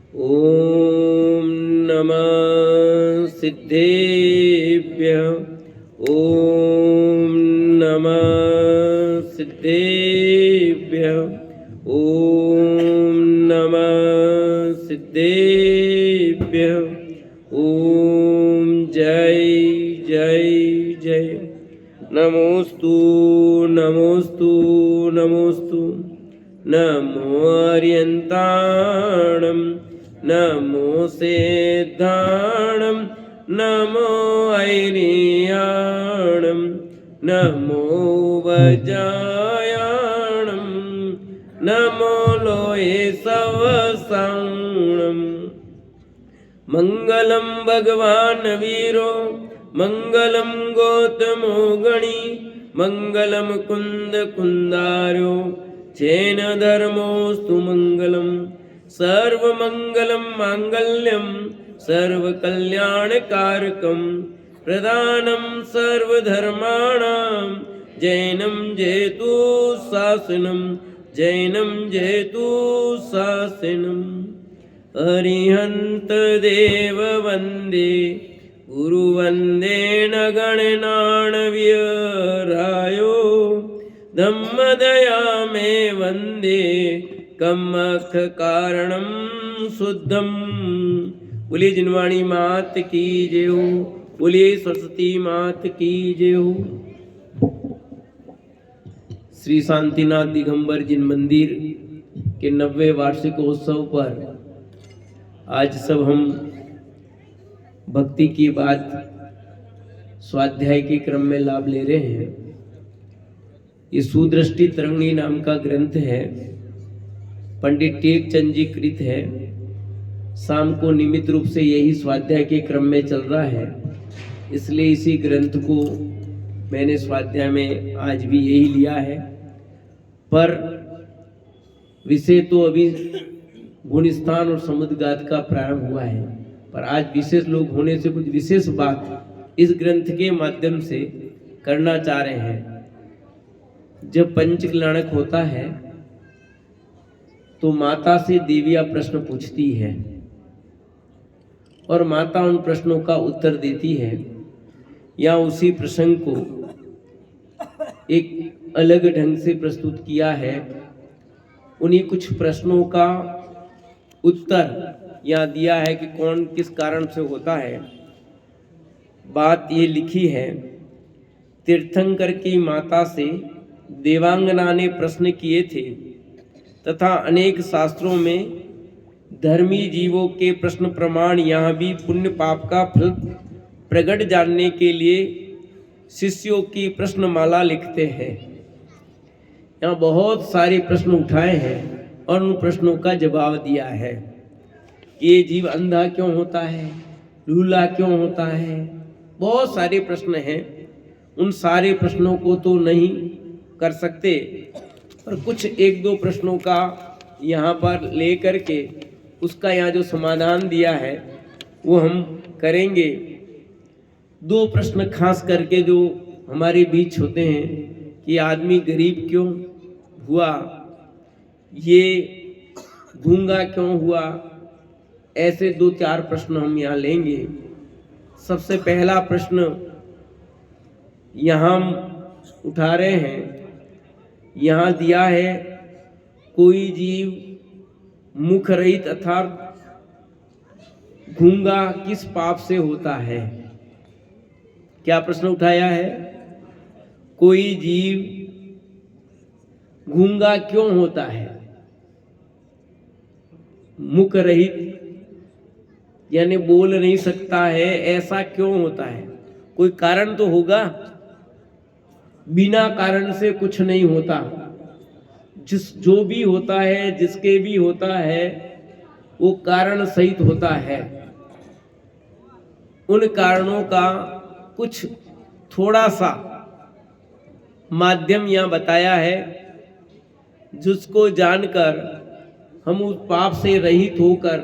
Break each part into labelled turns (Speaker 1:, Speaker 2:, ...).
Speaker 1: ॐ नमः सिद्धेभ्यः। ॐ नमः सिद्धेभ्यः। ॐ नमः सिद्धेभ्यः। ॐ जय जय जय। नमोस्तु नमोस्तु नमोस्तु। नमो अर्यन्ताणं नमो सिद्धाणं नमो ऐरियाणं नमो वज्रायाणं नमो लोये सवसाणं। मंगलम भगवान वीरो मंगलम गौतमो गणी मंगलम कुंद कुंदारो जैन धर्मोस्तु मंगलम। सर्वमंगलम मांगल्यम सर्वकल्याणकारकम प्रदानम सर्वधर्माणां जैनम जयतु शासनम जैनम जयतु शासनम। अरिहंत देव वंदे गुरु वंदे न गणनाणव्यरायो धम्मदया मे वंदे कमख कारणम शुद्धम। बोलिए जिनवाणी मात की जय हो। बोलिए सरस्वती मात की जय हो। श्री शांतिनाथ दिगंबर जिन मंदिर के 90वें वार्षिकोत्सव पर आज सब हम भक्ति की बात स्वाध्याय के क्रम में लाभ ले रहे हैं। ये सुदृष्टि तरंगिणी नाम का ग्रंथ है, पंडित टेकचंद जी कृत है। शाम को नियमित रूप से यही स्वाध्याय के क्रम में चल रहा है, इसलिए इसी ग्रंथ को मैंने स्वाध्याय में आज भी यही लिया है। पर विषय तो अभी गुणस्थान और समुद्रगाथ का प्रारंभ हुआ है, पर आज विशेष लोग होने से कुछ विशेष बात इस ग्रंथ के माध्यम से करना चाह रहे हैं। जब पंचकल्याणक होता है तो माता से देवियां प्रश्न पूछती है और माता उन प्रश्नों का उत्तर देती है, या उसी प्रसंग को एक अलग ढंग से प्रस्तुत किया है। उन्हीं कुछ प्रश्नों का उत्तर यहाँ दिया है कि कौन किस कारण से होता है। बात ये लिखी है, तीर्थंकर की माता से देवांगना ने प्रश्न किए थे तथा अनेक शास्त्रों में धर्मी जीवों के प्रश्न प्रमाण यहाँ भी पुण्य पाप का फल प्रकट जानने के लिए शिष्यों की प्रश्नमाला लिखते हैं। यहाँ बहुत सारे प्रश्न उठाए हैं और उन प्रश्नों का जवाब दिया है। ये जीव अंधा क्यों होता है, लूला क्यों होता है, बहुत सारे प्रश्न हैं। उन सारे प्रश्नों को तो नहीं कर सकते, पर कुछ एक दो प्रश्नों का यहाँ पर ले करके उसका यहाँ जो समाधान दिया है वो हम करेंगे। दो प्रश्न खास करके जो हमारे बीच होते हैं कि आदमी गरीब क्यों हुआ, ये गूंगा क्यों हुआ, ऐसे दो चार प्रश्न हम यहाँ लेंगे। सबसे पहला प्रश्न यहाँ हम उठा रहे हैं, यहाँ दिया है कोई जीव मुख रहित अर्थात गूंगा किस पाप से होता है। क्या प्रश्न उठाया है? कोई जीव गूंगा क्यों होता है, मुख रहित यानी बोल नहीं सकता है, ऐसा क्यों होता है? कोई कारण तो होगा, बिना कारण से कुछ नहीं होता। जो भी होता है, जिसके भी होता है, वो कारण सहित होता है। उन कारणों का कुछ थोड़ा सा माध्यम यहाँ बताया है, जिसको जानकर हम उस पाप से रहित होकर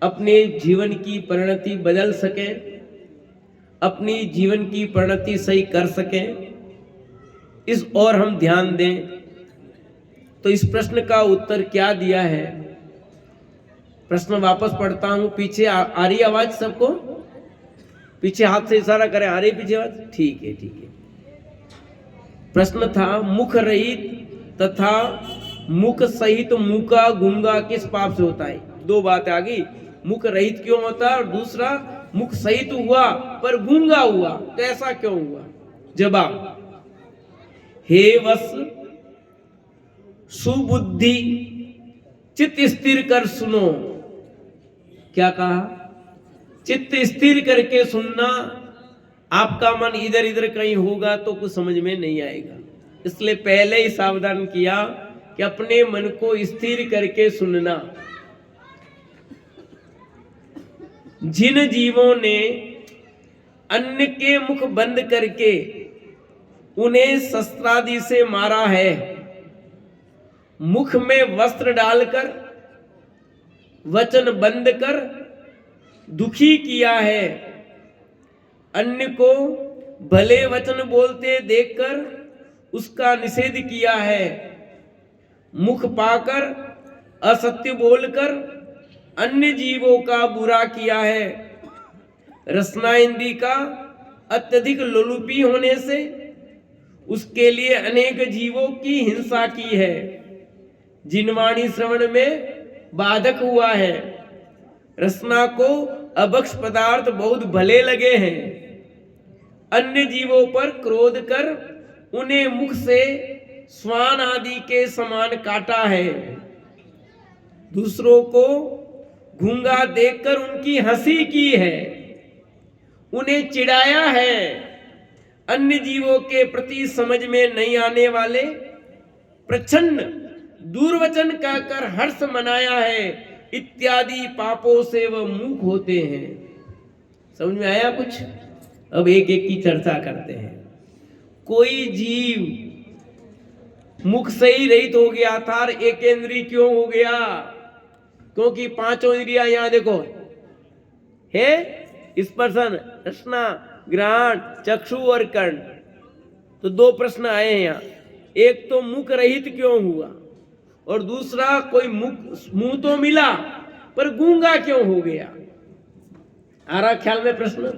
Speaker 1: अपने जीवन की परिणति बदल सकें, अपनी जीवन की परिणति सही कर सकें, इस और हम ध्यान दें। तो इस प्रश्न का उत्तर क्या दिया है प्रश्न वापस पढ़ता हूं। पीछे आ रही आवाज सबको? पीछे हाथ से इशारा करें, आ रही पीछे आवाज? ठीक है, ठीक है। प्रश्न था, मुख रहित तथा मुख सहित मूका गूंगा किस पाप से होता है? दो बातें आ गई, मुख रहित क्यों होता है और दूसरा मुख सहित हुआ पर गूंगा हुआ, तो ऐसा क्यों हुआ? जवाब, हे वस सुबुद्धि चित्त स्थिर कर सुनो। क्या कहा? चित्त स्थिर करके सुनना। आपका मन इधर इधर कहीं होगा तो कुछ समझ में नहीं आएगा, इसलिए पहले ही सावधान किया कि अपने मन को स्थिर करके सुनना। जिन जीवों ने अन्य के मुख बंद करके उन्हें शस्त्रादि से मारा है, मुख में वस्त्र डालकर वचन बंद कर दुखी किया है, अन्य को भले वचन बोलते देखकर उसका निषेध किया है, मुख पाकर असत्य बोलकर अन्य जीवों का बुरा किया है, रसना इंद्री का अत्यधिक लोलुपी होने से उसके लिए अनेक जीवों की हिंसा की है, जिनवाणी श्रवण में बाधक हुआ है, रसना को अभक्ष पदार्थ बहुत भले लगे हैं, अन्य जीवों पर क्रोध कर उन्हें मुख से श्वान आदि के समान काटा है, दूसरों को गूंगा देखकर उनकी हंसी की है, उन्हें चिढ़ाया है, अन्य जीवों के प्रति समझ में नहीं आने वाले प्रच्छन्न दुर्वचन कहकर हर्ष मनाया है, इत्यादि पापों से वह मुक्त होते हैं। समझ में आया कुछ? अब एक एक की चर्चा करते हैं। कोई जीव मुख से ही रहित हो गया था, एक इंद्री क्यों हो गया? क्योंकि पांचों इंद्रियां यहां देखो है, स्पर्शन, रसना, घ्राण, चक्षु और कर्ण। तो दो प्रश्न आए हैं यहां, एक तो मुख रहित क्यों हुआ और दूसरा कोई मुंह तो मिला पर गूंगा क्यों हो गया? आ रहा ख्याल में प्रश्न?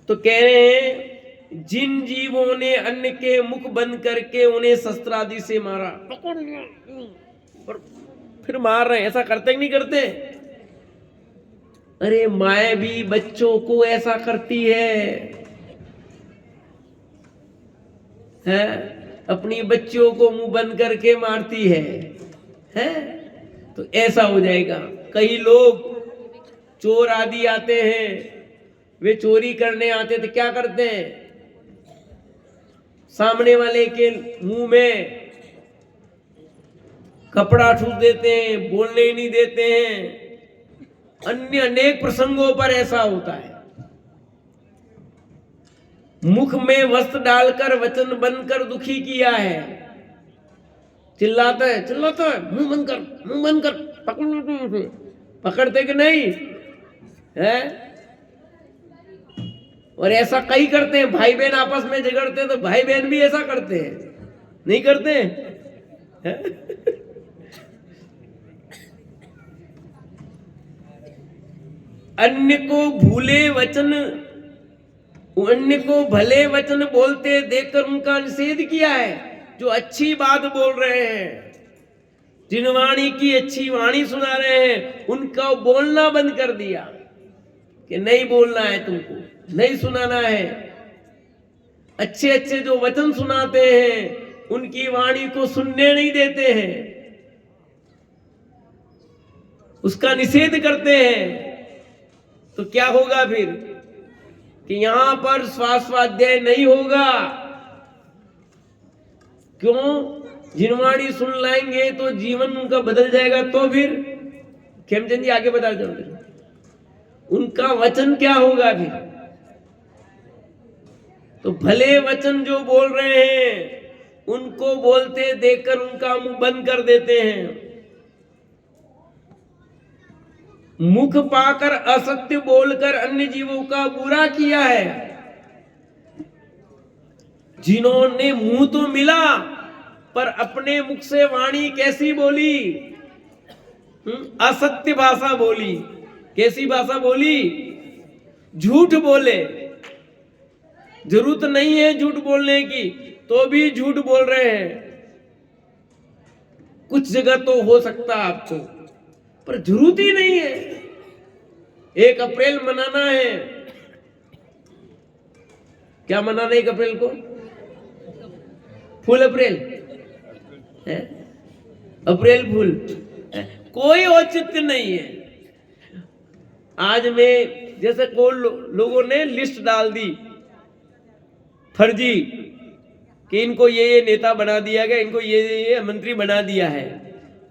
Speaker 1: तो कह रहे हैं, जिन जीवों ने अन्य के मुख बंद करके उन्हें शस्त्रादि से मारा, पकड़ लिया और फिर मार रहे हैं, ऐसा करते कि नहीं करते? अरे माए भी बच्चों को ऐसा करती है, अपनी बच्चियों को मुंह बंद करके मारती है, तो ऐसा हो जाएगा। कई लोग चोर आदि आते हैं, वे चोरी करने आते तो क्या करते हैं? सामने वाले के मुंह में कपड़ा ठूस देते हैं, बोलने ही नहीं देते हैं। अन्य अनेक प्रसंगों पर ऐसा होता है। मुख में वस्त्र डालकर वचन बंद कर दुखी किया है, चिल्लाता है, मुंह बंद कर, पकड़ते कि नहीं है? और ऐसा कई करते हैं। भाई बहन आपस में झगड़ते हैं तो भाई बहन भी ऐसा करते हैं, नहीं करते हैं? अन्य को भले वचन बोलते देखकर उनका निषेध किया है। जो अच्छी बात बोल रहे हैं, जिन वाणी की अच्छी वाणी सुना रहे हैं, उनका बोलना बंद कर दिया कि नहीं बोलना है, तुमको नहीं सुनाना है। अच्छे अच्छे जो वचन सुनाते हैं उनकी वाणी को सुनने नहीं देते हैं, उसका निषेध करते हैं। तो क्या होगा फिर कि यहां पर स्वाध्याय नहीं होगा। क्यों? जिनवाणी सुन लाएंगे तो जीवन उनका बदल जाएगा। तो फिर खेमचंद जी आगे बता दो, उनका वचन क्या होगा फिर? तो भले वचन जो बोल रहे हैं उनको बोलते देखकर उनका मुंह बंद कर देते हैं। मुख पाकर असत्य बोलकर अन्य जीवों का बुरा किया है। जिन्होंने मुंह तो मिला पर अपने मुख से वाणी कैसी बोली? असत्य भाषा बोली। कैसी भाषा बोली? झूठ बोले। जरूरत नहीं है झूठ बोलने की, तो भी झूठ बोल रहे हैं। कुछ जगह तो हो सकता आपको, पर जरूरत ही नहीं है। 1 अप्रैल मनाना है। क्या मनाना 1 अप्रैल को? फुल अप्रैल है? April fool. कोई औचित्य नहीं है। आज में जैसे को लोगों ने लिस्ट डाल दी फर्जी कि इनको ये नेता बना दिया गया, इनको ये मंत्री बना दिया है।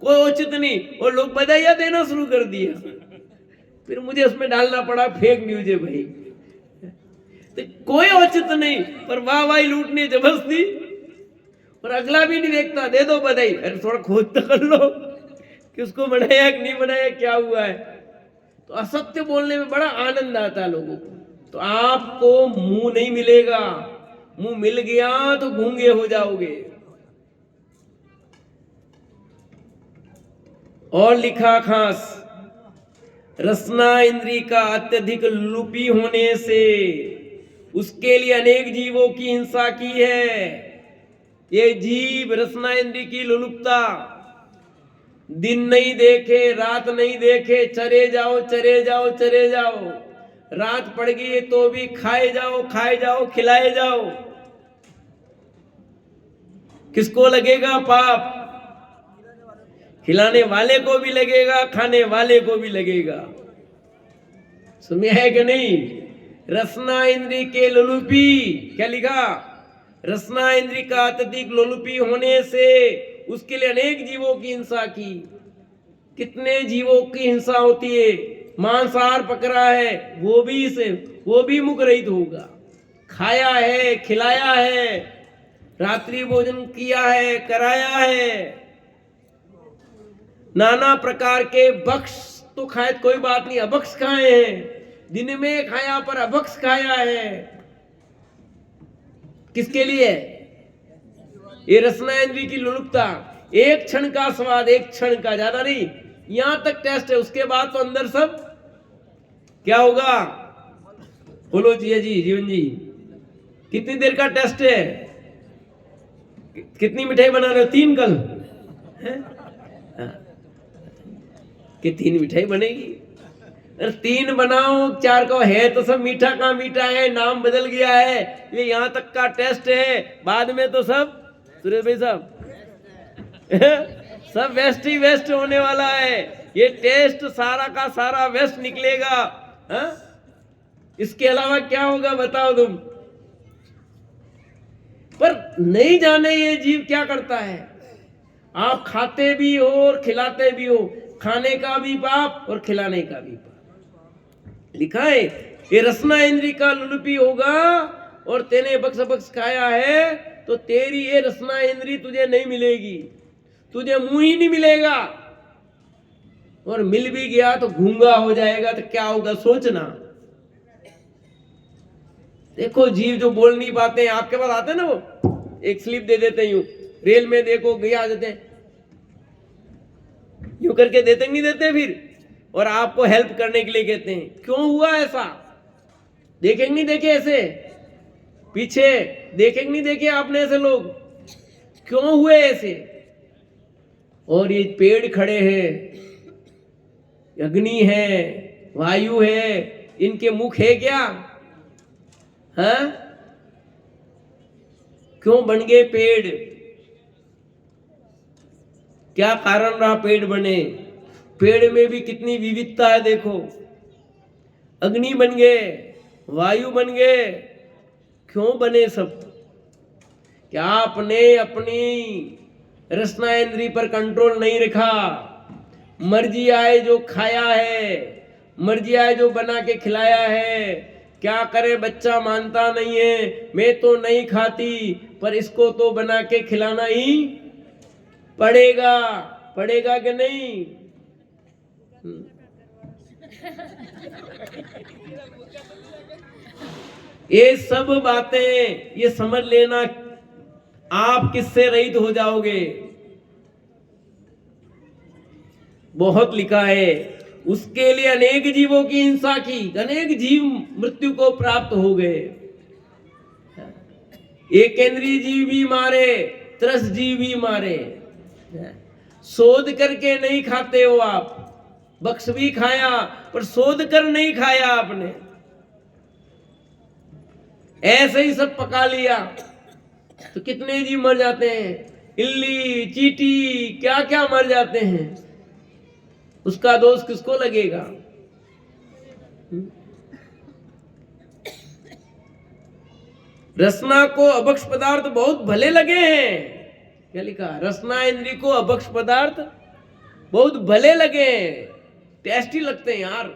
Speaker 1: कोई औचित्य नहीं, और लोग बधाइयां देना शुरू कर दिया। फिर मुझे उसमें डालना पड़ा फेक न्यूज है भाई। तो कोई औचित्य नहीं, पर वाहवाही लूटनी जबरदस्ती, और अगला भी नहीं देखता, दे दो बधाई। अरे थोड़ा खोज तो कर लो किसको बनाया कि नहीं बनाया, क्या हुआ है। तो असत्य बोलने में बड़ा आनंद आता है लोगों को। तो आपको मुंह नहीं मिलेगा, मुंह मिल गया तो गूंगे हो जाओगे। और लिखा खास, रसना इंद्री का अत्यधिक लुपी होने से उसके लिए अनेक जीवों की हिंसा की है। ये जीव रसना इंद्री की लुलुपता, दिन नहीं देखे रात नहीं देखे, चरे जाओ चरे जाओ चरे जाओ। रात पड़ गई तो भी खाए जाओ खिलाए जाओ। किसको लगेगा पाप? खिलाने वाले को भी लगेगा, खाने वाले को भी लगेगा। सुनिए है कि नहीं? रसना इंद्री के लोलुपी, क्या लिखा? रसना इंद्री का अत्यधिक लोलुपी होने से उसके लिए अनेक जीवों की हिंसा की। कितने जीवों की हिंसा होती है। मांसाहार पकड़ा है, वो भी मुख रहित होगा। खाया है, खिलाया है, रात्रि भोजन किया है, कराया है, नाना प्रकार के भक्ष तो खाए, कोई बात नहीं, अभक्ष खाए हैं। दिन में खाया पर अभक्ष खाया है। किसके लिए? ये रसना इंद्री की लुलुपता। एक क्षण का स्वाद, एक क्षण का, ज्यादा नहीं। यहां तक टेस्ट है, उसके बाद तो अंदर सब क्या होगा? बोलो जी जीवन जी, कितनी देर का टेस्ट है? कितनी मिठाई बना रहे हो? 3 कल है? कि 3 मिठाई बनेगी? 3 बनाओ 4 को है तो सब मीठा का मीठा है, नाम बदल गया है। ये यहां तक का टेस्ट है, बाद में तो सब सुरेश भाई साहब सब वेस्ट ही वेस्ट होने वाला है। ये टेस्ट सारा का सारा वेस्ट निकलेगा। हा? इसके अलावा क्या होगा बताओ तुम? पर नहीं जाने ये जीव क्या करता है। आप खाते भी हो और खिलाते भी हो, खाने का भी पाप और खिलाने का भी पाप। लिखा है ये रसना इंद्री का लुलुपी होगा, और तेने बक्स बक्स खाया है तो तेरी ये रसना इंद्री तुझे नहीं मिलेगी, तुझे मुंह ही नहीं मिलेगा। और मिल भी गया तो गूंगा हो जाएगा। तो क्या होगा सोचना। देखो जीव जो बोल नहीं पाते हैं, आपके पास आते हैं ना, वो एक स्लिप दे देते हैं, यूं रेल में देखो गया आ जाते हैं, यूं करके देते नहीं देते फिर, और आपको हेल्प करने के लिए कहते हैं। क्यों हुआ ऐसा? देखेंगे नहीं देखे ऐसे? पीछे देखेंगे नहीं देखे आपने ऐसे लोग? क्यों हुए ऐसे? और ये पेड़ खड़े हैं, अग्नि है, वायु है, इनके मुख है क्या? हाँ? क्यों बन गए पेड़? क्या कारण रहा पेड़ बने? पेड़ में भी कितनी विविधता है देखो। अग्नि बन गए, वायु बन गए, क्यों बने सब? क्या आपने अपनी रसना इंद्री पर कंट्रोल नहीं रखा? मर्जी आए जो खाया है, मर्जी आए जो बना के खिलाया है। क्या करे बच्चा मानता नहीं है, मैं तो नहीं खाती, पर इसको तो बना के खिलाना ही पड़ेगा। पड़ेगा कि नहीं? ये सब बातें ये समझ लेना, आप किससे रहित हो जाओगे। बहुत लिखा है, उसके लिए अनेक जीवों की हिंसा की, अनेक जीव मृत्यु को प्राप्त हो गए। एक केंद्रीय जीव भी मारे, त्रस जीव भी मारे। शोध करके नहीं खाते हो आप, बख्श भी खाया पर शोध कर नहीं खाया आपने, ऐसे ही सब पका लिया तो कितने जीव मर जाते हैं। इल्ली, चींटी, क्या क्या मर जाते हैं, उसका दोष किसको लगेगा? रसना को अभक्ष पदार्थ बहुत भले लगे हैं। क्या लिखा? रसना इंद्री को अभक्ष पदार्थ बहुत भले लगे, टेस्टी लगते हैं यार,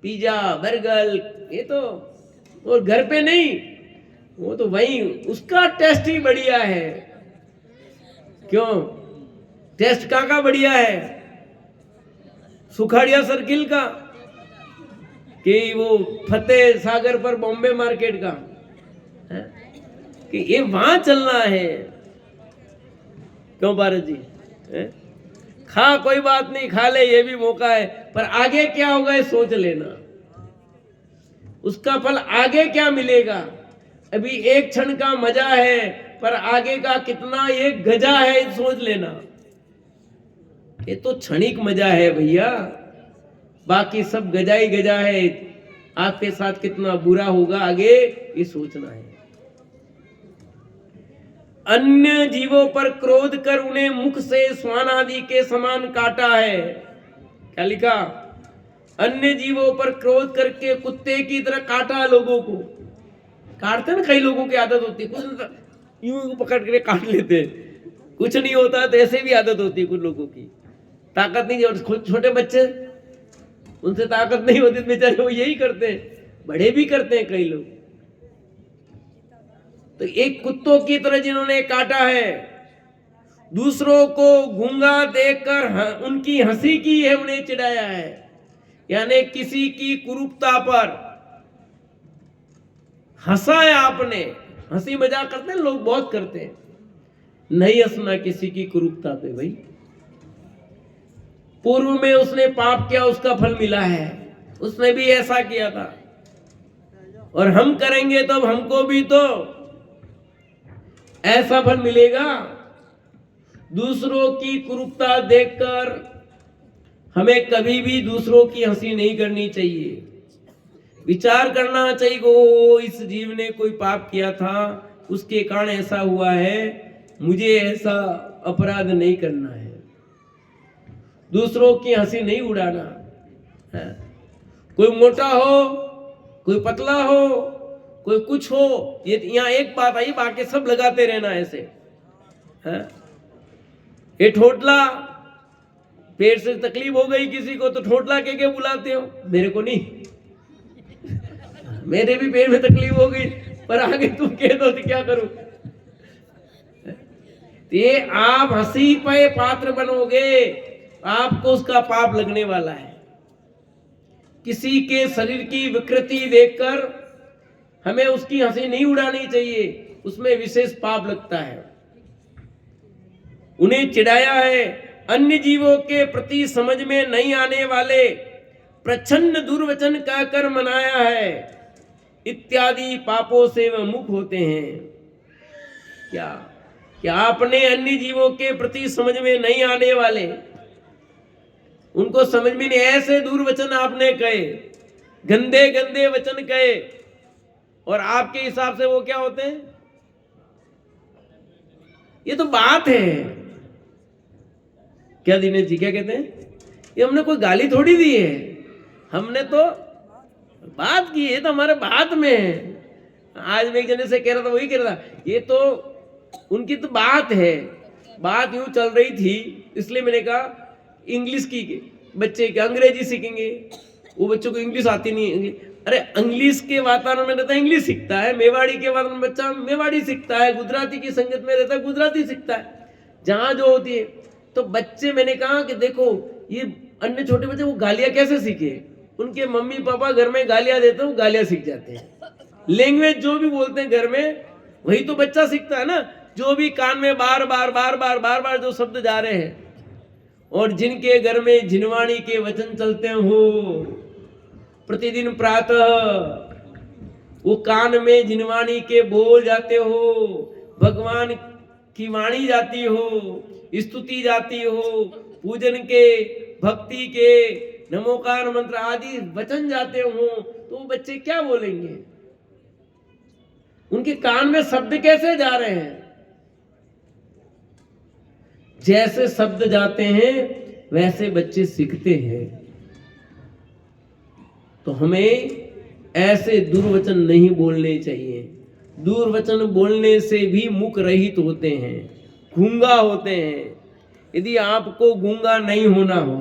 Speaker 1: पिज्जा, बर्गर, ये तो, और घर पे नहीं, वो तो वही उसका टेस्ट ही बढ़िया है। क्यों? टेस्ट का बढ़िया है? सुखाड़िया सर्किल का कि वो फतेह सागर पर बॉम्बे मार्केट का है? कि ये वहां चलना है। क्यों भारत जी? है? खा, कोई बात नहीं, खा ले, ये भी मौका है, पर आगे क्या होगा ये सोच लेना, उसका फल आगे क्या मिलेगा। अभी एक क्षण का मजा है, पर आगे का कितना ये गजा है सोच लेना। ये तो क्षणिक मजा है भैया, बाकी सब गजा ही गजा है। आपके साथ कितना बुरा होगा आगे ये सोचना है। अन्य जीवों पर क्रोध कर उन्हें मुख से श्वान आदि के समान काटा है। क्या लिखा? अन्य जीवों पर क्रोध करके कुत्ते की तरह काटा लोगों को। काटते ना, कई लोगों की आदत होती है, कुछ यूं पकड़ के काट लेते, कुछ नहीं होता तो ऐसे भी आदत होती है कुछ लोगों की। ताकत नहीं, छोटे बच्चे उनसे ताकत नहीं होती बेचारे वो यही करते हैं, बड़े भी करते हैं कई लोग। तो एक कुत्तों की तरह जिन्होंने काटा है, दूसरों को गूंगा देखकर उनकी हंसी की है, उन्हें चिढ़ाया है। यानी किसी की कुरूपता पर हंसा है आपने। हंसी मजाक करते हैं लोग, बहुत करते हैं, नहीं हंसना किसी की कुरूपता पे भाई। पूर्व में उसने पाप किया, उसका फल मिला है, उसने भी ऐसा किया था, और हम करेंगे तो हमको भी तो ऐसा फल मिलेगा। दूसरों की कुरूपता देखकर हमें कभी भी दूसरों की हंसी नहीं करनी चाहिए। विचार करना चाहिए कि इस जीव ने कोई पाप किया था, उसके कारण ऐसा हुआ है, मुझे ऐसा अपराध नहीं करना है। दूसरों की हंसी नहीं उड़ाना है। कोई मोटा हो, कोई पतला हो, कोई कुछ हो, ये यहाँ एक बात आई, बाकी सब लगाते रहना ऐसे है। ये ठोटला, पेट से तकलीफ हो गई किसी को तो ठोटला के बुलाते हो, मेरे को नहीं, मेरे भी पेट में तकलीफ हो गई, पर आगे तुम कह दो तो क्या करूं। ये आप हंसी पे पात्र बनोगे, आपको उसका पाप लगने वाला है। किसी के शरीर की विकृति देखकर हमें उसकी हंसी नहीं उड़ानी चाहिए, उसमें विशेष पाप लगता है। उन्हें चिढ़ाया है, अन्य जीवों के प्रति समझ में नहीं आने वाले प्रच्छन्न दुर्वचन कहकर मनाया है, इत्यादि पापों से वह मुक्त होते हैं। क्या आपने अन्य जीवों के प्रति समझ में नहीं आने वाले, उनको समझ में नहीं, ऐसे दुर्वचन आपने कहे, गंदे गंदे वचन कहे, और आपके हिसाब से वो क्या होते हैं? ये तो बात है। क्या दिनेश जी क्या कहते हैं? ये हमने कोई गाली थोड़ी दी है, हमने तो बात की है, तो हमारे बात में है। आज मैं एक जने से कह रहा था, वही कह रहा था, ये तो उनकी तो बात है, बात यूं चल रही थी, इसलिए मैंने कहा इंग्लिश की बच्चे क्या अंग्रेजी सीखेंगे, वो बच्चों को इंग्लिश आती नहीं है। अरे इंग्लिश के वातावरण में रहता है इंग्लिश सीखता है, मेवाड़ी के वातावरण में बच्चा मेवाड़ी सीखता है, गुजराती की संगत में रहता है गुजराती सीखता है, जहां जो होती है। तो बच्चे, मैंने कहा कि देखो ये अन्य छोटे बच्चे वो गालियां कैसे सीखे, उनके मम्मी पापा घर में गालियां देते हैं, वो गालियां सीख जाते हैं। लैंग्वेज जो भी बोलते हैं घर में वही तो बच्चा सीखता है ना, जो भी कान में बार बार बार बार बार बार जो शब्द जा रहे हैं और जिनके घर में जिनवाणी के वचन चलते हो, प्रतिदिन प्रातः वो कान में जिनवाणी के बोल जाते हो, भगवान की वाणी जाती हो, स्तुति जाती हो, पूजन के, भक्ति के, नमोकार मंत्र आदि वचन जाते हो, तो बच्चे क्या बोलेंगे? उनके कान में शब्द कैसे जा रहे हैं? जैसे शब्द जाते हैं वैसे बच्चे सीखते हैं। तो हमें ऐसे दुर्वचन नहीं बोलने चाहिए। दुर्वचन बोलने से भी मुख रहित होते हैं, गूंगा होते हैं। यदि आपको गूंगा नहीं होना हो,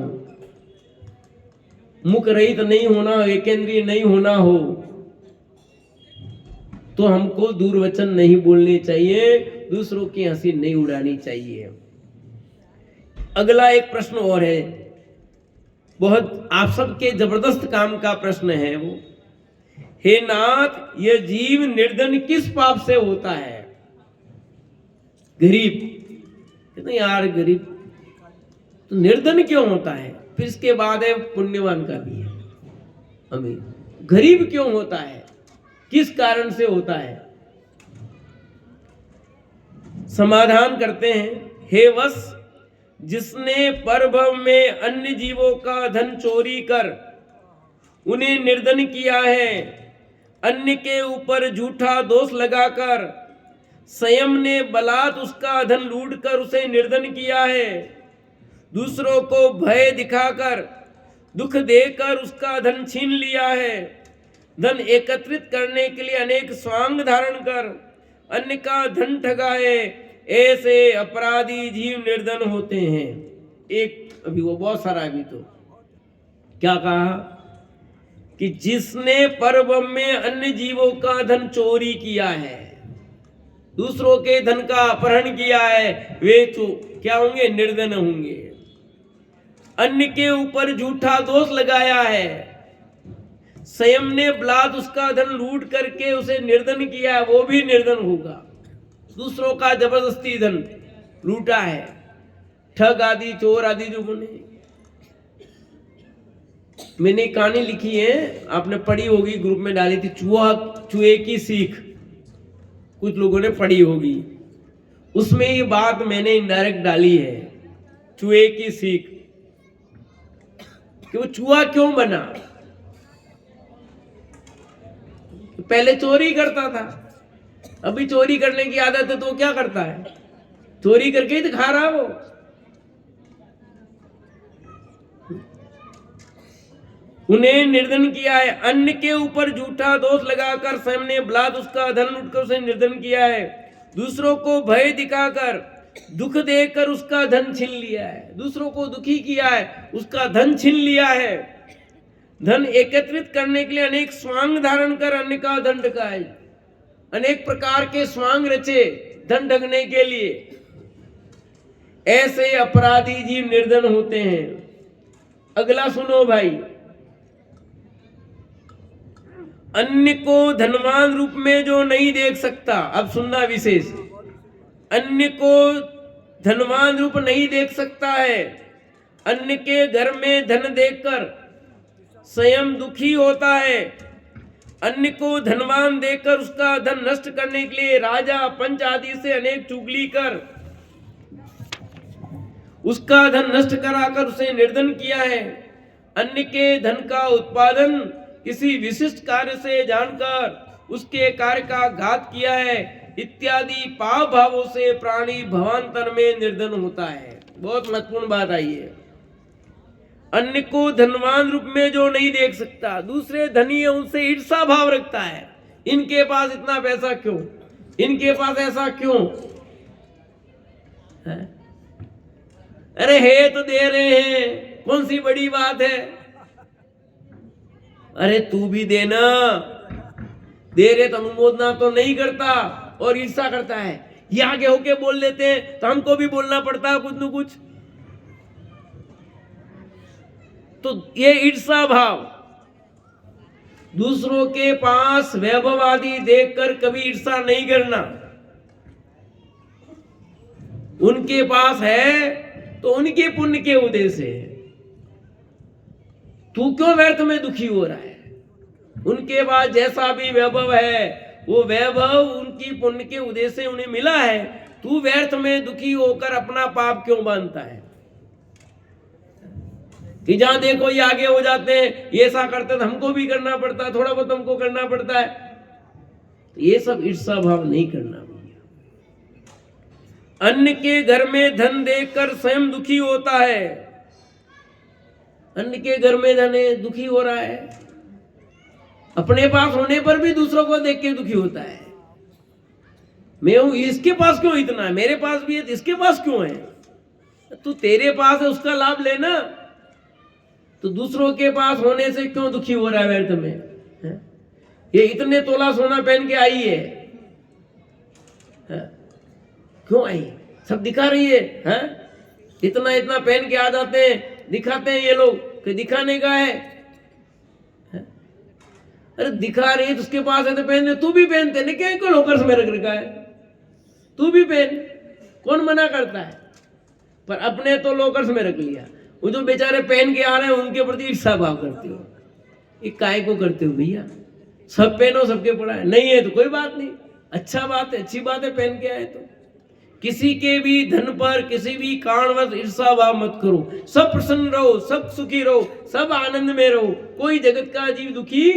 Speaker 1: मुख रहित नहीं होना, एकेंद्रीय नहीं होना हो, तो हमको दुर्वचन नहीं बोलने चाहिए, दूसरों की हंसी नहीं उड़ानी चाहिए। अगला एक प्रश्न और है, बहुत आप सबके जबरदस्त काम का प्रश्न है वो, हे नाथ ये जीव निर्धन किस पाप से होता है? गरीब, कहते यार गरीब तो निर्धन क्यों होता है? फिर इसके बाद है पुण्यवान का भी है, अमीर। गरीब क्यों होता है, किस कारण से होता है? समाधान करते हैं, हे वश जिसने परभव में अन्य जीवों का धन चोरी कर उन्हें निर्धन किया है, अन्य के ऊपर झूठा दोष लगाकर स्वयं ने बलात् उसका धन लूटकर उसे निर्धन किया है, दूसरों को भय दिखाकर दुख देकर उसका धन छीन लिया है, धन एकत्रित करने के लिए अनेक स्वांग धारण कर अन्य का धन ठगाए, ऐसे अपराधी जीव निर्धन होते हैं। एक अभी वो बहुत सारा, अभी तो क्या कहा कि जिसने पर्व में अन्य जीवों का धन चोरी किया है, दूसरों के धन का अपहरण किया है, वे तो क्या होंगे? निर्धन होंगे। अन्य के ऊपर झूठा दोष लगाया है, स्वयं ने बलात् उसका धन लूट करके उसे निर्धन किया है, वो भी निर्धन होगा। दूसरों का जबरदस्ती धन लूटा है, ठग आदि, चोर आदि जो बने। मैंने कहानी लिखी है, आपने पढ़ी होगी, ग्रुप में डाली थी, चूहे की सीख, कुछ लोगों ने पढ़ी होगी। उसमें ये बात मैंने इनडायरेक्ट डाली है, चूहे की सीख, कि वो चूहा क्यों बना। पहले चोरी करता था, अभी चोरी करने की आदत है, तो क्या करता है? चोरी करके ही दिखा रहा वो। उन्हें निर्धन किया है, अन्य के ऊपर झूठा दोष लगाकर स्वयं ने बलात् उसका धन लूटकर उसे निर्धन किया है, दूसरों को भय दिखाकर दुख देकर उसका धन छीन लिया है, दूसरों को दुखी किया है, उसका धन छीन लिया है, धन एकत्रित करने के लिए अनेक स्वांग धारण कर अन्य का धन ठगाए, अनेक प्रकार के स्वांग रचे धन ठगने के लिए, ऐसे अपराधी जीव निर्धन होते हैं। अगला सुनो भाई, अन्य को धनवान रूप में जो नहीं देख सकता, अब सुनना विशेष, अन्य को धनवान रूप नहीं देख सकता है, अन्य के घर में धन देखकर स्वयं दुखी होता है, अन्य को धनवान देकर उसका धन नष्ट करने के लिए राजा पंच आदि से अनेक चुगली कर उसका धन नष्ट कराकर उसे निर्धन किया है, अन्य के धन का उत्पादन किसी विशिष्ट कार्य से जानकर उसके कार्य का घात किया है, इत्यादि पाप भावों से प्राणी भवांतर में निर्धन होता है। बहुत महत्वपूर्ण बात आई है। अन्य को धनवान रूप में जो नहीं देख सकता, दूसरे धनी है उनसे ईर्षा भाव रखता है, इनके पास इतना पैसा क्यों, इनके पास ऐसा क्यों है? अरे है तो दे रहे हैं, कौन सी बड़ी बात है? अरे तू भी देना, दे रहे तो अनुमोदना तो नहीं करता और ईर्षा करता है। ये आगे होके बोल लेते हैं तो हमको भी बोलना पड़ता है कुछ न कुछ। तो ये ईर्षा भाव, दूसरों के पास वैभव आदि देखकर कभी ईर्षा नहीं करना। उनके पास है तो उनके पुण्य के उदय से तू क्यों व्यर्थ में दुखी हो रहा है? उनके पास जैसा भी वैभव है वो वैभव उनकी पुण्य के उदय से उन्हें मिला है। तू व्यर्थ में दुखी होकर अपना पाप क्यों बांधता है? कि जहां देखो ये आगे हो जाते हैं, ये ऐसा करते हैं, हमको भी करना पड़ता है, थोड़ा बहुत हमको करना पड़ता है। तो ये सब ईर्षा भाव नहीं करना भैया। अन्य के घर में धन देखकर स्वयं दुखी होता है। अन्य के घर में धन है, दुखी हो रहा है, अपने पास होने पर भी दूसरों को देख के दुखी होता है। मैं हूं, इसके पास क्यों इतना है, मेरे पास भी है, इसके पास क्यों है? तू तेरे पास है उसका लाभ लेना, तो दूसरों के पास होने से क्यों दुखी हो रहा है व्यर्थ में? है? ये इतने तोला सोना पहन के आई है, क्यों आई? सब दिखा रही है? इतना इतना पहन के आ जाते हैं, दिखाते हैं ये लोग कि दिखाने का है। अरे दिखा रही है तो उसके पास है तो पहन ले, तू भी पहनते नहीं क्या? क्यों होकर में रख रखा है? तू भी पहन, कौन मना करता है? पर अपने तो लोकर्स में रख लिया। वो जो बेचारे पहन के आ रहे हैं उनके प्रति ईर्षा भाव करते हो। ये काय को करते हो भैया? सब पहनो, सबके पड़ा है, नहीं है तो कोई बात नहीं, अच्छा बात है, अच्छी बात है पहन के आए तो। किसी के भी धन पर किसी भी कारणवश ईर्षा भाव मत करो। सब प्रसन्न रहो, सब सुखी रहो, सब आनंद में रहो। कोई जगत का जीव दुखी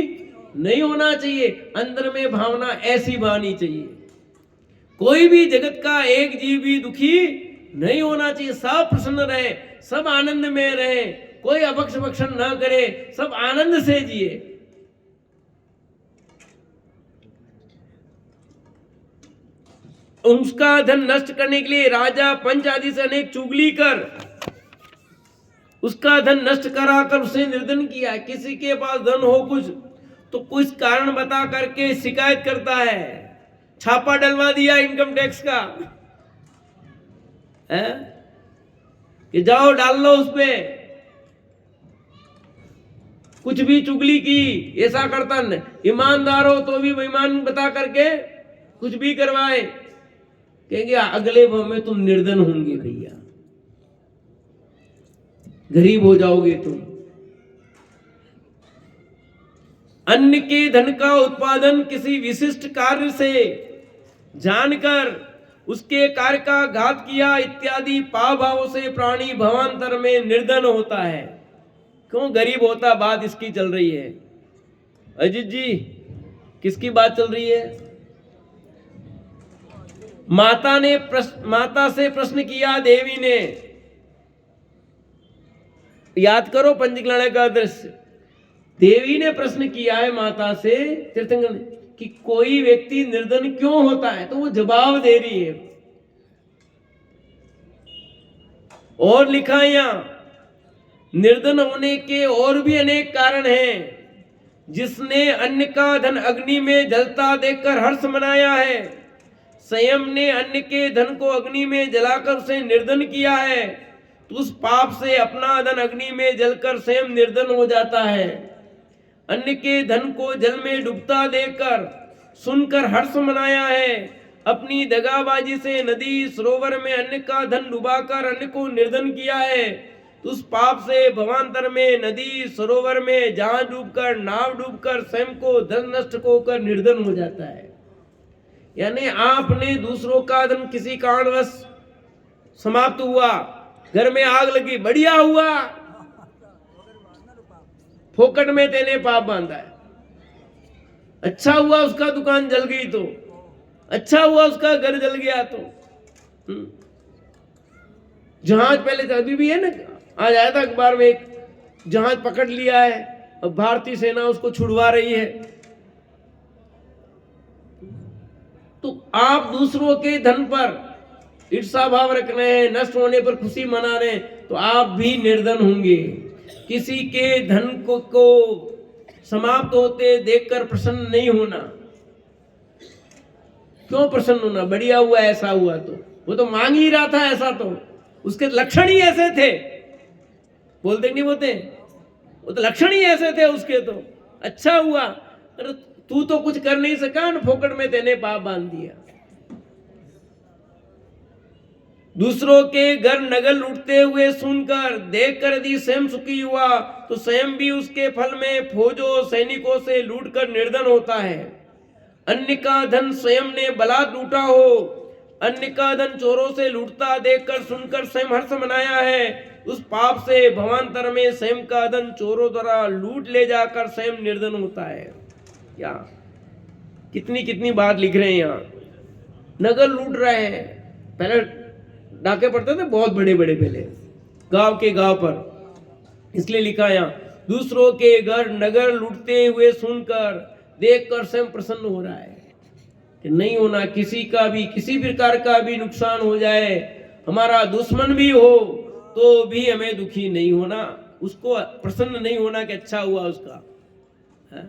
Speaker 1: नहीं होना चाहिए। अंदर में भावना ऐसी बनी चाहिए, कोई भी जगत का एक जीव भी दुखी नहीं होना चाहिए। सब प्रसन्न रहे, सब आनंद में रहे, कोई अभक्ष भक्षण न करे, सब आनंद से जिए। उसका धन नष्ट करने के लिए राजा पंच आदि से अनेक चुगली कर उसका धन नष्ट कराकर उसे निर्धन किया। किसी के पास धन हो कुछ तो कुछ कारण बता करके शिकायत करता है, छापा डलवा दिया इनकम टैक्स का, है कि जाओ डाल लो उस पे, कुछ भी चुगली की, ऐसा करता न। ईमानदार हो तो भी बेईमान बता करके कुछ भी करवाए, कहेंगे अगले भव में तुम निर्धन होंगे भैया, गरीब हो जाओगे तुम। अन्य के धन का उत्पादन किसी विशिष्ट कार्य से जानकर उसके कार्य का घात किया इत्यादि पाप भावों से प्राणी भवांतर में निर्धन होता है। क्यों गरीब होता? बात इसकी चल रही है। अजीत जी, किसकी बात चल रही है? माता से प्रश्न किया देवी ने। याद करो पंचकल्याण का दृश्य। देवी ने प्रश्न किया है माता से, तीर्थंकर ने, कि कोई व्यक्ति निर्धन क्यों होता है? तो वो जवाब दे रही है। और लिखा यहां, निर्धन होने के और भी अनेक कारण हैं। जिसने अन्य का धन अग्नि में जलता देखकर हर्ष मनाया है, स्वयं ने अन्य के धन को अग्नि में जलाकर उसे निर्धन किया है, तो उस पाप से अपना धन अग्नि में जलकर स्वयं निर्धन हो जाता है। अन्य के धन को जल में डूबता देखकर सुनकर हर्ष मनाया है, अपनी दगाबाजी से नदी सरोवर में अन्य का धन डुबाकर अन्य को निर्धन किया है, तो उस पाप से भवांतर में नदी सरोवर में जहाज डूबकर नाव डूबकर स्वयं को धन नष्ट होकर निर्धन हो जाता है। यानी आपने दूसरों का धन किसी कारणवश समाप्त हुआ, घर में आग लगी, बढ़िया हुआ, फोकट में तेने पाप बांधा है। अच्छा हुआ उसका दुकान जल गई तो, अच्छा हुआ उसका घर जल गया तो। जहाज पहले तो अभी भी है ना, आज आया था अखबार में, एक जहाज पकड़ लिया है, अब भारतीय सेना उसको छुड़वा रही है। तो आप दूसरों के धन पर ईर्षा भाव रख रहे हैं, नष्ट होने पर खुशी मना रहे हैं, तो आप भी निर्धन होंगे। किसी के धन को समाप्त होते देखकर प्रसन्न नहीं होना। क्यों प्रसन्न होना? बढ़िया हुआ, ऐसा हुआ तो वो तो मांग ही रहा था ऐसा, तो उसके लक्षण ही ऐसे थे। बोलते नहीं बोलते, वो तो लक्षण ही ऐसे थे उसके। तो अच्छा हुआ, अरे तू तो कुछ कर नहीं सका न, फोकट में तेने पाप बांध दिया। दूसरों के घर नगर लूटते हुए सुनकर देखकर यदि स्वयं सुखी हुआ तो स्वयं भी उसके फल में फौजों सैनिकों से लूटकर निर्धन होता है। अन्य का धन स्वयं ने बलात् लूटा हो, अन्य का धन चोरों से लूटता देखकर सुनकर स्वयं हर्ष मनाया है, उस पाप से भवांतर में स्वयं का धन चोरों द्वारा लूट ले जाकर स्वयं निर्धन होता है। क्या कितनी कितनी बात लिख रहे हैं यहाँ। नगर लूट रहे हैं, पहले डाके पड़ते थे बहुत बड़े बड़े, पहले गांव के गांव पर, इसलिए लिखा यहाँ दूसरों के घर नगर लूटते हुए सुनकर देखकर स्वयं प्रसन्न हो रहा है कि नहीं होना, किसी का भी किसी प्रकार का भी नुकसान हो जाए, हमारा दुश्मन भी हो तो भी हमें दुखी नहीं होना, उसको प्रसन्न नहीं होना कि अच्छा हुआ उसका है?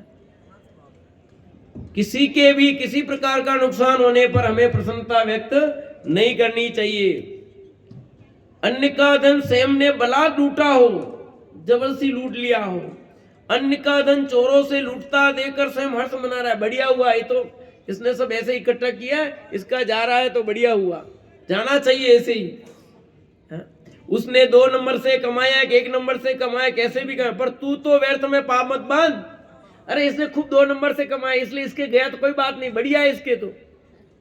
Speaker 1: किसी के भी किसी प्रकार का नुकसान होने पर हमें प्रसन्नता व्यक्त नहीं करनी चाहिए। अन्य का धन स्वयं ने बलात् लूटा हो, जबरदस्ती लूट लिया हो, अन्य का धन चोरों से लूटता देखकर स्वयं हर्ष मना रहा है, बढ़िया हुआ, ये तो इसने सब ऐसे इकट्ठा किया है, इसका जा रहा है तो बढ़िया हुआ, जाना चाहिए ऐसे ही है? उसने 2 नंबर से कमाया कि 1 नंबर से कमाया, कैसे भी कमाया, पर तू तो व्यर्थ में पाप मत बांध। अरे इसने खूब 2 नंबर से कमाया इसलिए इसके गया तो कोई बात नहीं, बढ़िया है इसके तो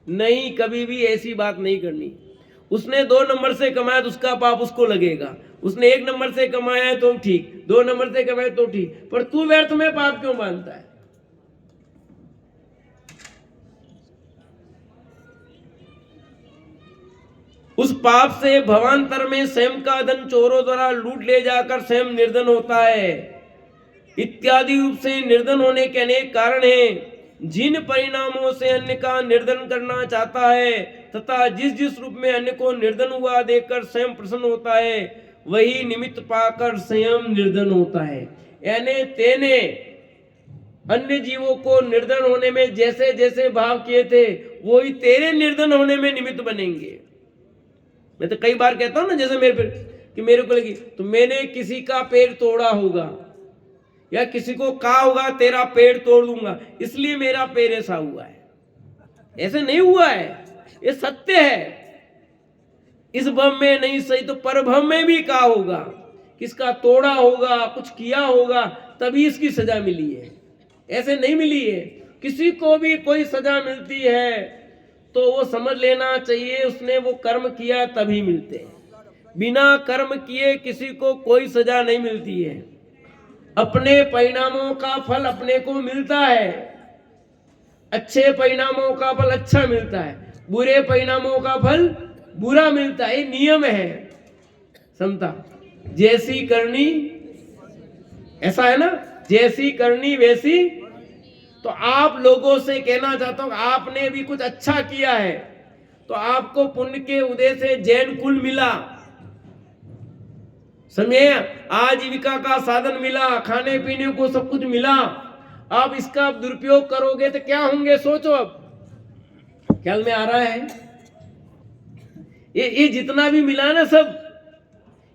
Speaker 1: नहीं, कभी भी ऐसी बात नहीं करनी। उसने 2 नंबर से कमाया तो उसका पाप उसको लगेगा, उसने 1 नंबर से कमाया तो ठीक, 2 नंबर से कमाया तो ठीक, पर तू व्यर्थ में पाप क्यों बांधता है? उस पाप से भवांतर में स्वयं का धन चोरों द्वारा लूट ले जाकर स्वयं निर्धन होता है। इत्यादि रूप से निर्धन होने के अनेक कारण हैं। जिन परिणामों से अन्य का निर्धन करना चाहता है तथा जिस जिस रूप में अन्य को निर्धन हुआ देखकर स्वयं प्रसन्न होता है, वही निमित्त पाकर स्वयं निर्धन होता है। यानी तेने अन्य जीवों को निर्धन होने में जैसे जैसे भाव किए थे, वही तेरे निर्धन होने में निमित्त बनेंगे। मैं तो कई बार कहता हूं ना, जैसे मेरे को लगी तो मैंने किसी का पैर तोड़ा होगा या किसी को कहा होगा तेरा पैर तोड़ दूंगा, इसलिए मेरा पैर ऐसा हुआ है, ऐसे नहीं हुआ है, ये सत्य है। इस भव में नहीं सही तो पर भव में भी कहा होगा, किसका तोड़ा होगा, कुछ किया होगा, तभी इसकी सजा मिली है, ऐसे नहीं मिली है। किसी को भी कोई सजा मिलती है तो वो समझ लेना चाहिए उसने वो कर्म किया तभी मिलते हैं, बिना कर्म किए किसी को कोई सजा नहीं मिलती है। अपने परिणामों का फल अपने को मिलता है, अच्छे परिणामों का फल अच्छा मिलता है, बुरे परिणामों का फल बुरा मिलता है, ये नियम है समता। जैसी करनी, ऐसा है ना, जैसी करनी वैसी। तो आप लोगों से कहना चाहता हूं, आपने भी कुछ अच्छा किया है तो आपको पुण्य के उदय से जैन कुल मिला, समझे, आजीविका का साधन मिला, खाने पीने को सब कुछ मिला। आप इसका दुरुपयोग करोगे तो क्या होंगे, सोचो। अब ख्याल में आ रहा है? ये जितना भी मिला ना सब,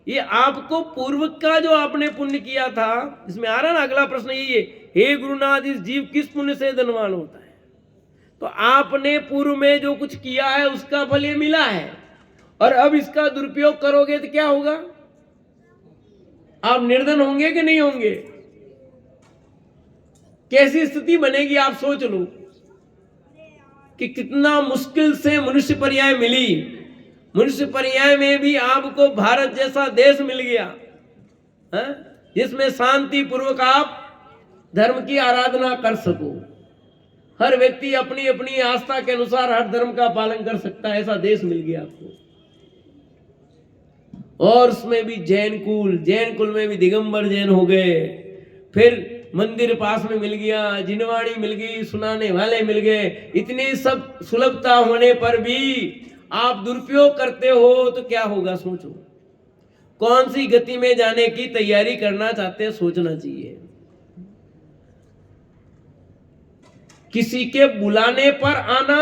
Speaker 1: ये आपको पूर्व का जो आपने पुण्य किया था, इसमें आ रहा ना अगला प्रश्न यही है, हे गुरुनाथ इस जीव किस पुण्य से धनवान होता है? तो आपने पूर्व में जो कुछ किया है उसका फल ये मिला है, और अब इसका दुरुपयोग करोगे तो क्या होगा? आप निर्धन होंगे कि नहीं होंगे? कैसी स्थिति बनेगी आप सोच लो कि कितना मुश्किल से मनुष्य पर्याय मिली। मनुष्य पर्याय में भी आपको भारत जैसा देश मिल गया है, जिसमें शांति पूर्वक आप धर्म की आराधना कर सको। हर व्यक्ति अपनी अपनी आस्था के अनुसार हर धर्म का पालन कर सकता है, ऐसा देश मिल गया आपको। और उसमें भी जैन कुल में भी दिगंबर जैन हो गए, फिर मंदिर पास में मिल गया, जिनवाणी मिल गई, सुनाने वाले मिल गए। इतनी सब सुलभता होने पर भी आप दुरुपयोग करते हो तो क्या होगा, सोचो। कौन सी गति में जाने की तैयारी करना चाहते हैं, सोचना चाहिए। किसी के बुलाने पर आना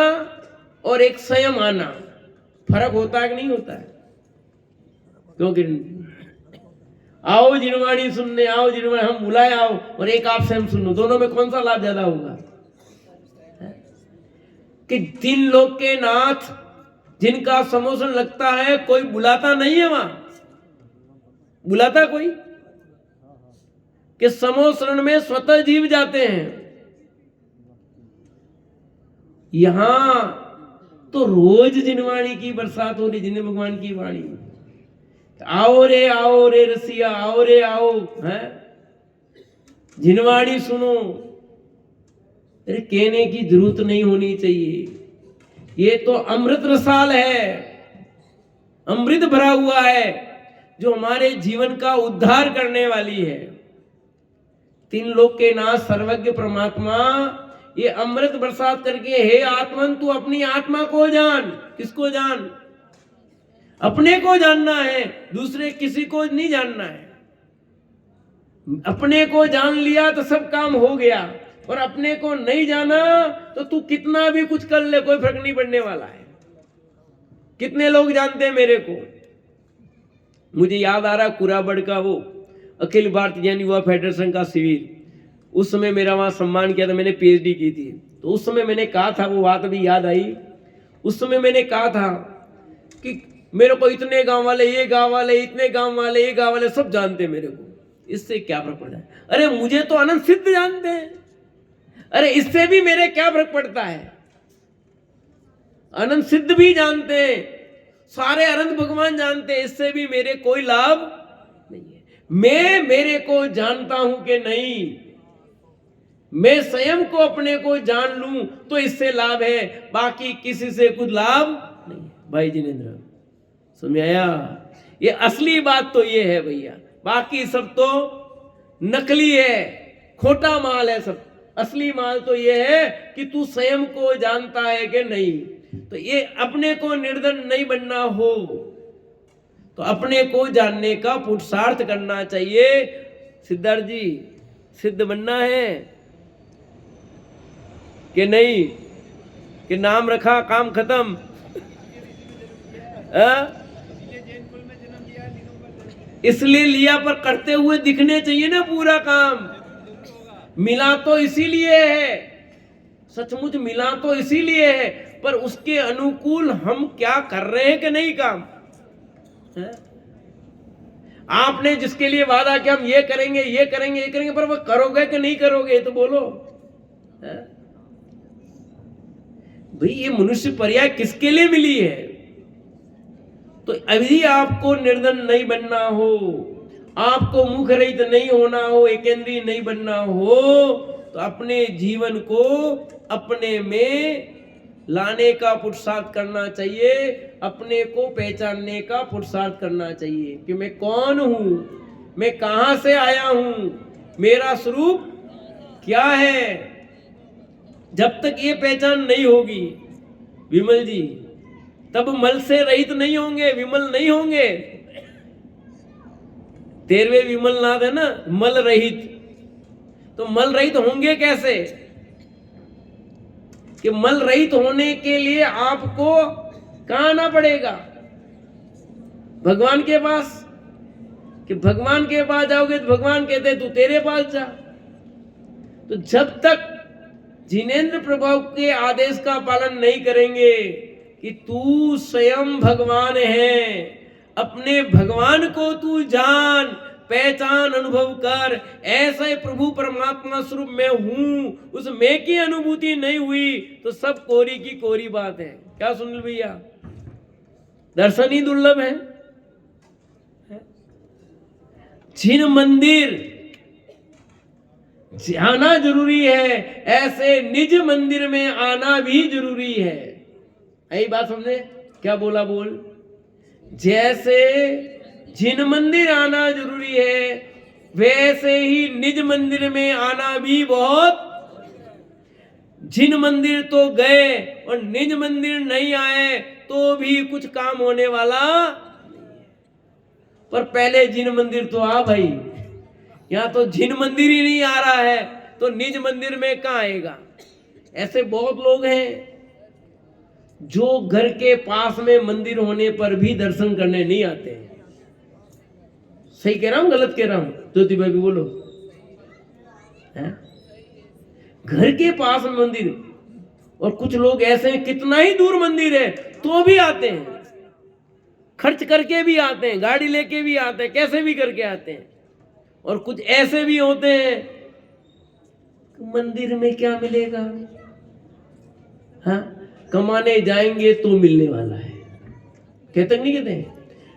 Speaker 1: और एक स्वयं आना फर्क होता है कि नहीं होता है? क्योंकि आओ जिनवाणी सुनने, आओ जिनवाणी, हम बुलाए आओ, और एक आप स्वयं सुनो, दोनों में कौन सा लाभ ज्यादा होगा? कि 3 लोक के नाथ जिनका समोसन लगता है कोई बुलाता नहीं है वहां, बुलाता कोई कि समोसरण में स्वतः जीव जाते हैं। यहां तो रोज जिनवाणी की बरसात हो रही, जिन भगवान की वाणी, आओ रे रसिया, आओ रे आओ, है जिनवाणी सुनो। अरे कहने की जरूरत नहीं होनी चाहिए, ये तो अमृत रसाल है, अमृत भरा हुआ है जो हमारे जीवन का उद्धार करने वाली है। तीन लोक के नाथ सर्वज्ञ परमात्मा ये अमृत बरसात करके, हे आत्मन तू अपनी आत्मा को जान। किसको जान? अपने को जानना है, दूसरे किसी को नहीं जानना है। अपने को जान लिया तो सब काम हो गया, और अपने को नहीं जाना तो तू कितना भी कुछ कर ले, कोई फर्क नहीं पड़ने वाला है। कितने लोग जानते हैं मेरे को? मुझे याद आ रहा कुराबड़ का वो अखिल भारतीय जैन युवा फेडरेशन का शिविर, उस समय मेरा वहां सम्मान किया था, मैंने पीएचडी की थी। तो उस समय मैंने कहा था, वो बात अभी याद आई, उस समय मैंने कहा था कि मेरे को इतने गांव वाले, ये गांव वाले, इतने गांव वाले, ये गांव वाले सब जानते हैं मेरे को, इससे क्या फर्क पड़ता है? अरे मुझे तो अनंत सिद्ध जानते हैं, अरे इससे भी मेरे क्या फर्क पड़ता है? अनंत सिद्ध भी जानते हैं, सारे अनंत भगवान जानते हैं, इससे भी मेरे कोई लाभ नहीं है। मैं मेरे को जानता हूं कि नहीं, मैं स्वयं को अपने को जान लूं तो इससे लाभ है, बाकी किसी से कुछ लाभ नहीं है। भाई जिनेंद्र समझ में आया? ये असली बात तो ये है भैया, बाकी सब तो नकली है, खोटा माल है सब। असली माल तो ये है कि तू स्वयं को जानता है कि नहीं। तो ये अपने को निर्धन नहीं बनना हो तो अपने को जानने का पुरुषार्थ करना चाहिए। सिद्धार्थ जी, सिद्ध बनना है कि नहीं? कि नाम रखा काम खत्म? इसलिए लिया, पर करते हुए दिखने चाहिए ना पूरा काम। मिला तो इसीलिए है, सचमुच मिला तो इसीलिए है, पर उसके अनुकूल हम क्या कर रहे हैं कि नहीं काम है? आपने जिसके लिए वादा किया हम ये करेंगे, ये करेंगे, ये करेंगे, पर वो करोगे कि नहीं करोगे? तो बोलो है? भाई ये मनुष्य पर्याय किसके लिए मिली है? तो अभी आपको निर्धन नहीं बनना हो, आपको मुख रहित नहीं होना हो, एकेंद्रीय नहीं बनना हो, तो अपने जीवन को अपने में लाने का पुरुषार्थ करना चाहिए, अपने को पहचानने का पुरुषार्थ करना चाहिए कि मैं कौन हूं, मैं कहां से आया हूं, मेरा स्वरूप क्या है। जब तक ये पहचान नहीं होगी विमल जी, तब मल से रहित नहीं होंगे, विमल नहीं होंगे। 13वें विमल नाथ है ना, मल रहित। तो मल रहित होंगे कैसे? कि मल रहित होने के लिए आपको कहां आना पड़ेगा? भगवान के पास। कि भगवान के पास जाओगे तो भगवान कहते तू तेरे पास जा। तो जब तक जिनेंद्र प्रभु के आदेश का पालन नहीं करेंगे कि तू स्वयं भगवान है, अपने भगवान को तू जान, पहचान, अनुभव कर, ऐसे प्रभु परमात्मा स्वरूप मैं हूं, उस मैं की अनुभूति नहीं हुई तो सब कोरी की कोरी बात है। क्या सुनील भैया? दर्शन ही दुर्लभ है। जिन मंदिर जाना जरूरी है, ऐसे निज मंदिर में आना भी जरूरी है। यही बात समझे? क्या बोला? बोल। जैसे जिन मंदिर आना जरूरी है, वैसे ही निज मंदिर में आना भी बहुत। जिन मंदिर तो गए और निज मंदिर नहीं आए तो भी कुछ काम होने वाला, पर पहले जिन मंदिर तो आ भाई। यहां तो जिन मंदिर ही नहीं आ रहा है तो निज मंदिर में कहां आएगा? ऐसे बहुत लोग हैं जो घर के पास में मंदिर होने पर भी दर्शन करने नहीं आते हैं। सही कह रहा हूं, गलत कह रहा हूं? ज्योति भाई भी बोलो। है? घर के पास में मंदिर, और कुछ लोग ऐसे हैं कितना ही दूर मंदिर है तो भी आते हैं, खर्च करके भी आते हैं, गाड़ी लेके भी आते हैं, कैसे भी करके आते हैं। और कुछ ऐसे भी होते हैं, मंदिर में क्या मिलेगा, हाँ कमाने जाएंगे तो मिलने वाला है, कहते नहीं कहते हैं?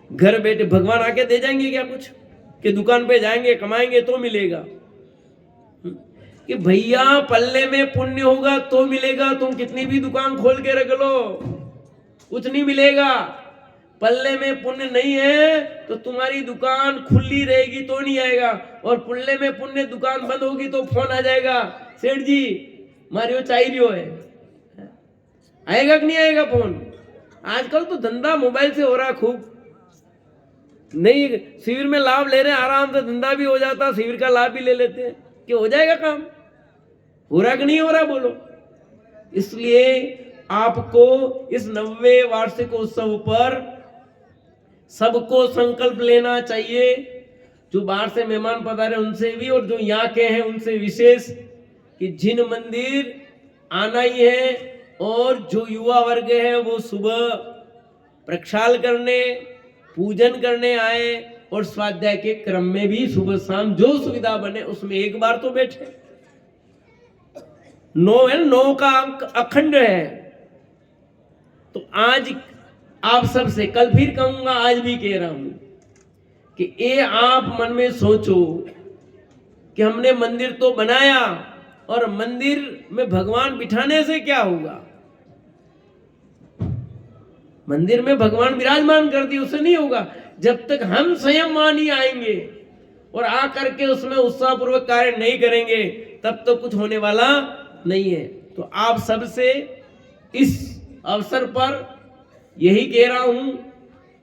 Speaker 1: घर बैठे भगवान आके दे जाएंगे क्या कुछ, कि दुकान पे जाएंगे कमाएंगे तो मिलेगा? कि भैया पल्ले में पुण्य होगा तो मिलेगा, तुम कितनी भी दुकान खोल के रख लो कुछ नहीं मिलेगा। पल्ले में पुण्य नहीं है तो तुम्हारी दुकान खुली रहेगी तो नहीं आएगा, और पल्ले में पुण्य दुकान बंद होगी तो फोन आ जाएगा, सेठ जी मारियो चाहिए है, आएगा कि नहीं आएगा फोन? आजकल तो धंधा मोबाइल से हो रहा खूब, नहीं शिविर में लाभ ले रहे हैं, आराम से धंधा भी हो जाता, शिविर का लाभ भी ले लेते हैं, कि हो जाएगा काम। हो रहा कि नहीं हो रहा बोलो? इसलिए आपको इस 90वें वार्षिकोत्सव पर सबको संकल्प लेना चाहिए, जो बाहर से मेहमान पधारे उनसे भी और जो यहाँ के हैं उनसे विशेष, कि जिन मंदिर आना ही है, और जो युवा वर्ग है वो सुबह प्रक्षाल करने पूजन करने आए, और स्वाध्याय के क्रम में भी सुबह शाम जो सुविधा बने उसमें एक बार तो बैठे। 9 है, 9 का अंक अखंड है। तो आज आप सबसे, कल फिर कहूंगा आज भी कह रहा हूं, कि ये आप मन में सोचो कि हमने मंदिर तो बनाया, और मंदिर में भगवान बिठाने से क्या होगा? मंदिर में भगवान विराजमान कर दिए उससे नहीं होगा। जब तक हम स्वयं वहां नहीं आएंगे और आकर के उसमें उत्साहपूर्वक कार्य नहीं करेंगे तब तो कुछ होने वाला नहीं है। तो आप सबसे इस अवसर पर यही कह रहा हूं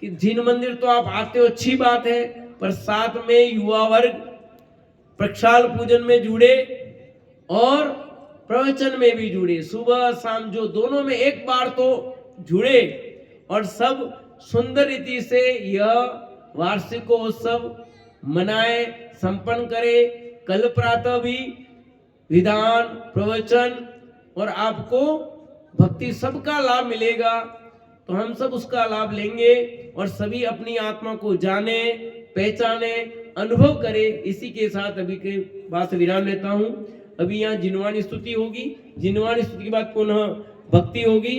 Speaker 1: कि जिन मंदिर तो आप आते हो अच्छी बात है, पर साथ में युवा वर्ग प्रक्षाल पूजन में जुड़े और प्रवचन में भी जुड़े, सुबह शाम जो दोनों में एक बार तो जुड़े, और सब सुंदर रीति से यह वार्षिकोत्सव मनाए संपन्न करे। कल प्रातः भी विधान प्रवचन और आपको भक्ति सबका लाभ मिलेगा, तो हम सब उसका लाभ लेंगे और सभी अपनी आत्मा को जाने पहचाने अनुभव करे। इसी के साथ अभी के बात से विराम लेता हूं। अभी यहाँ जिनवाणी स्तुति होगी, जिनवाणी स्तुति के बाद पुनः भक्ति होगी।